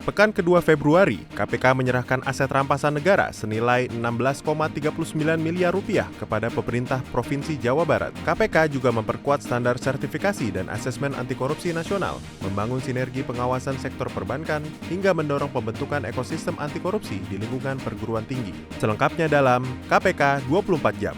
Pekan kedua Februari, KPK menyerahkan aset rampasan negara senilai 16,39 miliar rupiah kepada pemerintah Provinsi Jawa Barat. KPK juga memperkuat standar sertifikasi dan asesmen anti korupsi nasional, membangun sinergi pengawasan sektor perbankan, hingga mendorong pembentukan ekosistem anti korupsi di lingkungan perguruan tinggi. Selengkapnya dalam KPK 24 Jam.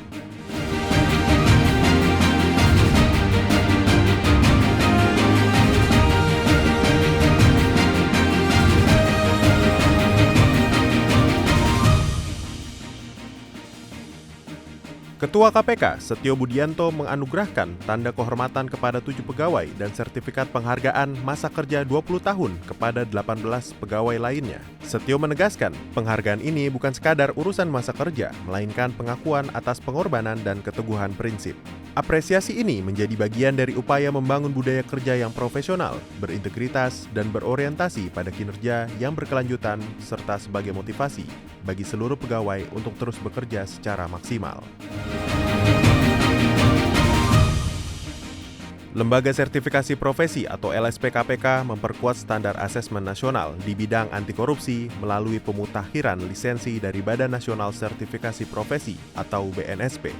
Ketua KPK, Setio Budianto menganugerahkan tanda kehormatan kepada 7 pegawai dan sertifikat penghargaan masa kerja 20 tahun kepada 18 pegawai lainnya. Setio menegaskan, penghargaan ini bukan sekadar urusan masa kerja, melainkan pengakuan atas pengorbanan dan keteguhan prinsip. Apresiasi ini menjadi bagian dari upaya membangun budaya kerja yang profesional, berintegritas, dan berorientasi pada kinerja yang berkelanjutan serta sebagai motivasi bagi seluruh pegawai untuk terus bekerja secara maksimal. Lembaga Sertifikasi Profesi atau LSP KPK memperkuat standar asesmen nasional di bidang anti korupsi melalui pemutakhiran lisensi dari Badan Nasional Sertifikasi Profesi atau BNSP.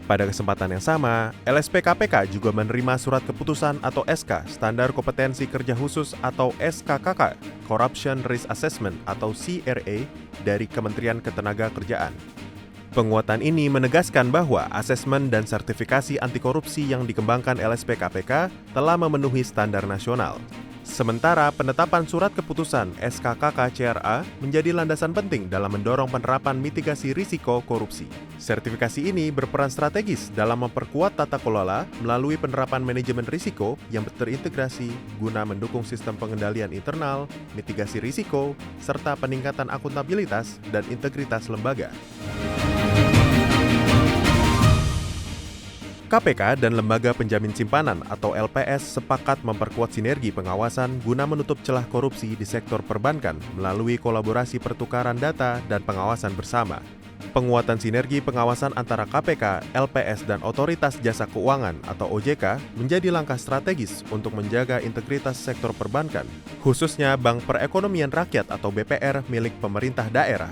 Pada kesempatan yang sama, LSP KPK juga menerima surat keputusan atau SK Standar Kompetensi Kerja Khusus atau SKKK, Corruption Risk Assessment atau CRA dari Kementerian Ketenagakerjaan. Penguatan ini menegaskan bahwa asesmen dan sertifikasi anti korupsi yang dikembangkan LSP KPK telah memenuhi standar nasional. Sementara penetapan surat keputusan SKKK CRA menjadi landasan penting dalam mendorong penerapan mitigasi risiko korupsi. Sertifikasi ini berperan strategis dalam memperkuat tata kelola melalui penerapan manajemen risiko yang terintegrasi guna mendukung sistem pengendalian internal, mitigasi risiko, serta peningkatan akuntabilitas dan integritas lembaga. KPK dan Lembaga Penjamin Simpanan atau LPS sepakat memperkuat sinergi pengawasan guna menutup celah korupsi di sektor perbankan melalui kolaborasi pertukaran data dan pengawasan bersama. Penguatan sinergi pengawasan antara KPK, LPS, dan Otoritas Jasa Keuangan atau OJK menjadi langkah strategis untuk menjaga integritas sektor perbankan, khususnya Bank Perekonomian Rakyat atau BPR milik pemerintah daerah.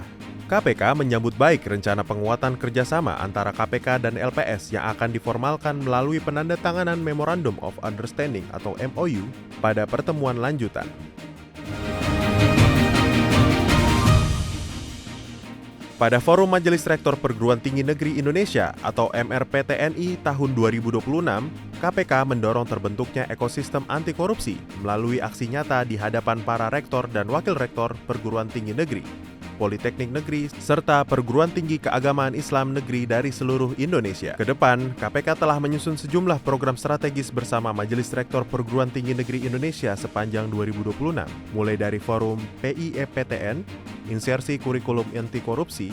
KPK menyambut baik rencana penguatan kerjasama antara KPK dan LPS yang akan diformalkan melalui penandatanganan Memorandum of Understanding atau MOU pada pertemuan lanjutan. Pada Forum Majelis Rektor Perguruan Tinggi Negeri Indonesia atau MRPTNI tahun 2026, KPK mendorong terbentuknya ekosistem anti korupsi melalui aksi nyata di hadapan para rektor dan wakil rektor perguruan tinggi negeri, Politeknik Negeri, serta perguruan tinggi keagamaan Islam negeri dari seluruh Indonesia. Kedepan, KPK telah menyusun sejumlah program strategis bersama Majelis Rektor Perguruan Tinggi Negeri Indonesia sepanjang 2026, mulai dari forum PIEPTN, insersi kurikulum anti korupsi,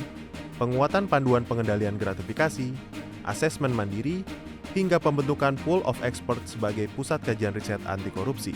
penguatan panduan pengendalian gratifikasi, asesmen mandiri, hingga pembentukan pool of expert sebagai pusat kajian riset anti korupsi.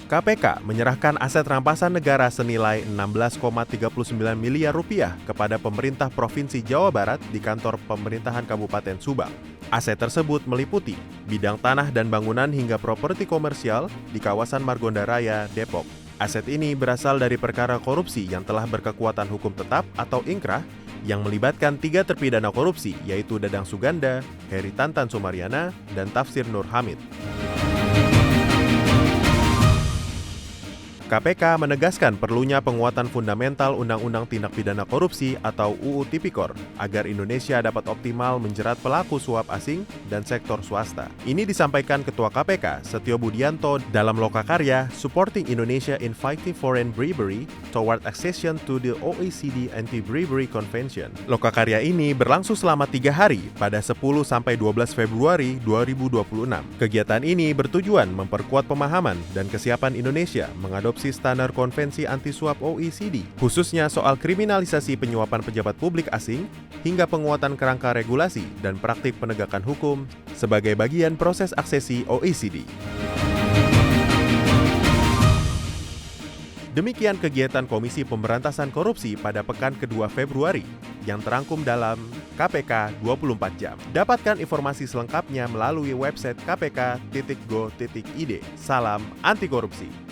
KPK menyerahkan aset rampasan negara senilai 16,39 miliar rupiah kepada pemerintah Provinsi Jawa Barat di kantor pemerintahan Kabupaten Subang. Aset tersebut meliputi bidang tanah dan bangunan hingga properti komersial di kawasan Margonda Raya, Depok. Aset ini berasal dari perkara korupsi yang telah berkekuatan hukum tetap atau ingkrah yang melibatkan 3 terpidana korupsi yaitu Dadang Suganda, Heri Tantan Sumariana, dan Tafsir Nur Hamid. KPK menegaskan perlunya penguatan fundamental Undang-Undang Tindak Pidana Korupsi atau UU Tipikor agar Indonesia dapat optimal menjerat pelaku suap asing dan sektor swasta. Ini disampaikan Ketua KPK, Setio Budianto dalam lokakarya Supporting Indonesia in Fighting Foreign Bribery Toward Accession to the OECD Anti-Bribery Convention. Lokakarya ini berlangsung selama 3 hari pada 10-12 Februari 2026. Kegiatan ini bertujuan memperkuat pemahaman dan kesiapan Indonesia mengadopsi standar konvensi anti-suap OECD, khususnya soal kriminalisasi penyuapan pejabat publik asing hingga penguatan kerangka regulasi dan praktik penegakan hukum sebagai bagian proses aksesi OECD. Demikian kegiatan Komisi Pemberantasan Korupsi pada pekan kedua Februari. yang terangkum dalam KPK 24 Jam. Dapatkan informasi selengkapnya melalui website kpk.go.id. Salam anti korupsi.